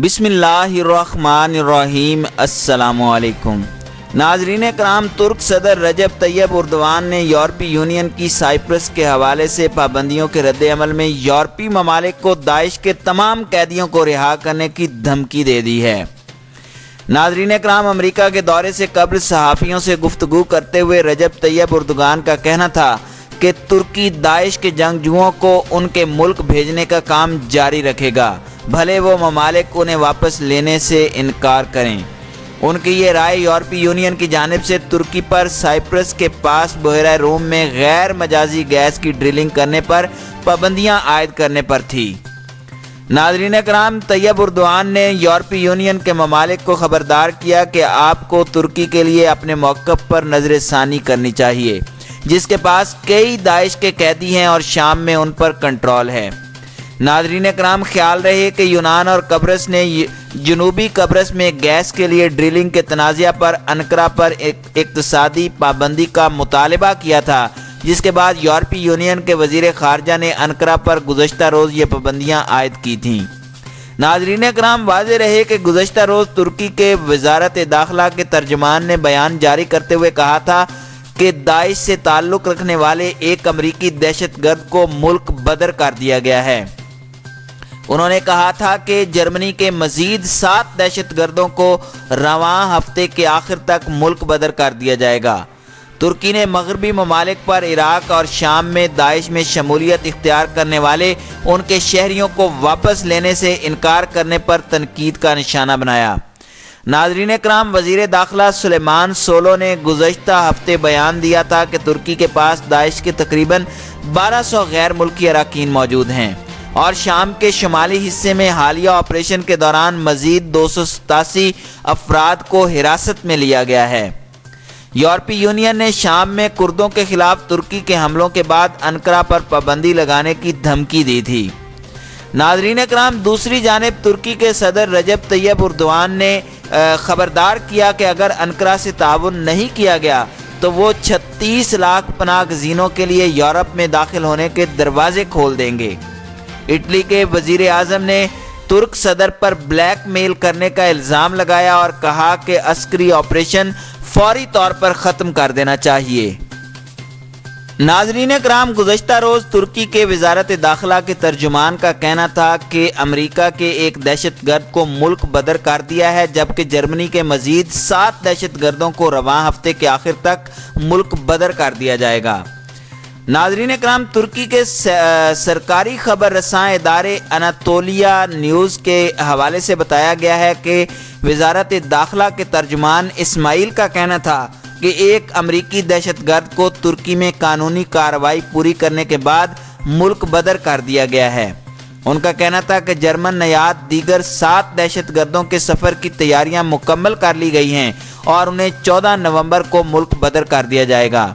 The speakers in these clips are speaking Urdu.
بسم اللہ الرحمن الرحیم۔ السلام علیکم ناظرین کرام، ترک صدر رجب طیب اردوان نے یورپی یونین کی سائپرس کے حوالے سے پابندیوں کے رد عمل میں یورپی ممالک کو داعش کے تمام قیدیوں کو رہا کرنے کی دھمکی دے دی ہے۔ ناظرین کرام، امریکہ کے دورے سے قبل صحافیوں سے گفتگو کرتے ہوئے رجب طیب اردوان کا کہنا تھا کہ ترکی داعش کے جنگجوؤں کو ان کے ملک بھیجنے کا کام جاری رکھے گا، بھلے وہ ممالک انہیں واپس لینے سے انکار کریں۔ ان کی یہ رائے یورپی یونین کی جانب سے ترکی پر سائپرس کے پاس بحیرہ روم میں غیر مجازی گیس کی ڈرلنگ کرنے پر پابندیاں عائد کرنے پر تھی۔ ناظرین کرام، طیب اردوان نے یورپی یونین کے ممالک کو خبردار کیا کہ آپ کو ترکی کے لیے اپنے موقف پر نظر ثانی کرنی چاہیے، جس کے پاس کئی داعش کے قیدی ہیں اور شام میں ان پر کنٹرول ہے۔ ناظرین کرام، خیال رہے کہ یونان اور قبرص نے جنوبی قبرص میں گیس کے لیے ڈرلنگ کے تنازعہ پر انقرہ پر اقتصادی پابندی کا مطالبہ کیا تھا، جس کے بعد یورپی یونین کے وزیر خارجہ نے انقرہ پر گزشتہ روز یہ پابندیاں عائد کی تھیں۔ ناظرین کرام، واضح رہے کہ گزشتہ روز ترکی کے وزارت داخلہ کے ترجمان نے بیان جاری کرتے ہوئے کہا تھا کہ داعش سے تعلق رکھنے والے ایک امریکی دہشت گرد کو ملک بدر کر دیا گیا ہے۔ انہوں نے کہا تھا کہ جرمنی کے مزید 7 دہشت گردوں کو رواں ہفتے کے آخر تک ملک بدر کر دیا جائے گا۔ ترکی نے مغربی ممالک پر عراق اور شام میں داعش میں شمولیت اختیار کرنے والے ان کے شہریوں کو واپس لینے سے انکار کرنے پر تنقید کا نشانہ بنایا۔ ناظرین کرام، وزیر داخلہ سلیمان سولو نے گزشتہ ہفتے بیان دیا تھا کہ ترکی کے پاس داعش کے تقریباً 1200 غیر ملکی اراکین موجود ہیں اور شام کے شمالی حصے میں حالیہ آپریشن کے دوران مزید 287 افراد کو حراست میں لیا گیا ہے۔ یورپی یونین نے شام میں کردوں کے خلاف ترکی کے حملوں کے بعد انقرہ پر پابندی لگانے کی دھمکی دی تھی۔ ناظرین کرام، دوسری جانب ترکی کے صدر رجب طیب اردوان نے خبردار کیا کہ اگر انقرہ سے تعاون نہیں کیا گیا تو وہ 36 لاکھ پناہ گزینوں کے لیے یورپ میں داخل ہونے کے دروازے کھول دیں گے۔ اٹلی کے وزیر اعظم نے ترک صدر پر بلیک میل کرنے کا الزام لگایا اور کہا کہ عسکری آپریشن فوری طور پر ختم کر دینا چاہیے۔ ناظرین کرام، گزشتہ روز ترکی کے وزارت داخلہ کے ترجمان کا کہنا تھا کہ امریکہ کے ایک دہشت گرد کو ملک بدر کر دیا ہے، جبکہ جرمنی کے مزید 7 دہشت گردوں کو رواں ہفتے کے آخر تک ملک بدر کر دیا جائے گا۔ ناظرین کرام، ترکی کے سرکاری خبر رساں ادارے اناتولیا نیوز کے حوالے سے بتایا گیا ہے کہ وزارت داخلہ کے ترجمان اسماعیل کا کہنا تھا کہ ایک امریکی دہشت گرد کو ترکی میں قانونی کارروائی پوری کرنے کے بعد ملک بدر کر دیا گیا ہے۔ ان کا کہنا تھا کہ جرمن نیاد دیگر 7 دہشت گردوں کے سفر کی تیاریاں مکمل کر لی گئی ہیں اور انہیں 14 نومبر کو ملک بدر کر دیا جائے گا۔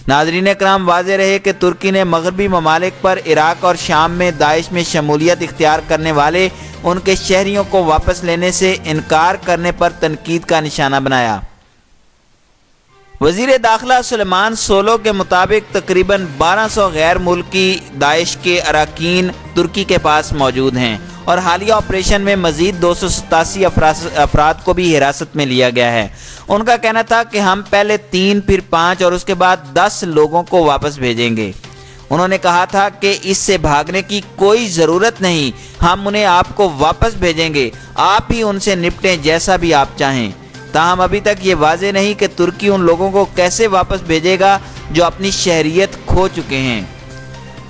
ناظرین کرام، واضح رہے کہ ترکی نے مغربی ممالک پر عراق اور شام میں داعش میں شمولیت اختیار کرنے والے ان کے شہریوں کو واپس لینے سے انکار کرنے پر تنقید کا نشانہ بنایا۔ وزیر داخلہ سلیمان سولو کے مطابق تقریباً 1200 غیر ملکی داعش کے اراکین ترکی کے پاس موجود ہیں اور حالیہ آپریشن میں مزید 287 افراد کو بھی حراست میں لیا گیا ہے۔ ان کا کہنا تھا کہ ہم پہلے 3 پھر 5 اور اس کے بعد 10 لوگوں کو واپس بھیجیں گے۔ انہوں نے کہا تھا کہ اس سے بھاگنے کی کوئی ضرورت نہیں، ہم انہیں آپ کو واپس بھیجیں گے، آپ ہی ان سے نپٹیں جیسا بھی آپ چاہیں۔ تاہم ابھی تک یہ واضح نہیں کہ ترکی ان لوگوں کو کیسے واپس بھیجے گا جو اپنی شہریت کھو چکے ہیں۔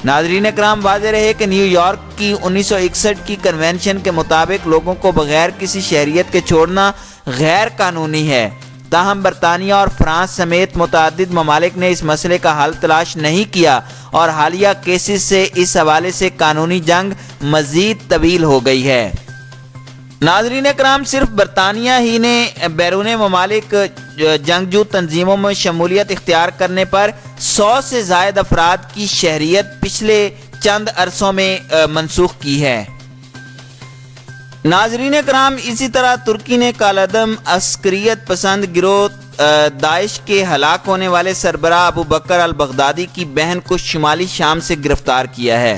ناظرین کرام، واضح رہے کہ نیو یارک کی 1961 کی کنونشن کے مطابق لوگوں کو بغیر کسی شہریت کے چھوڑنا غیر قانونی ہے۔ تاہم برطانیہ اور فرانس سمیت متعدد ممالک نے اس مسئلے کا حل تلاش نہیں کیا اور حالیہ کیسز سے اس حوالے سے قانونی جنگ مزید طویل ہو گئی ہے۔ ناظرین کرام، صرف برطانیہ ہی نے بیرون ممالک جنگجو تنظیموں میں شمولیت اختیار کرنے پر 100 سے زائد افراد کی شہریت پچھلے چند عرصوں میں منسوخ کی ہے۔ ناظرین کرام، اسی طرح ترکی نے کالعدم عسکریت پسند گروہ داعش کے ہلاک ہونے والے سربراہ ابو بکر البغدادی کی بہن کو شمالی شام سے گرفتار کیا ہے۔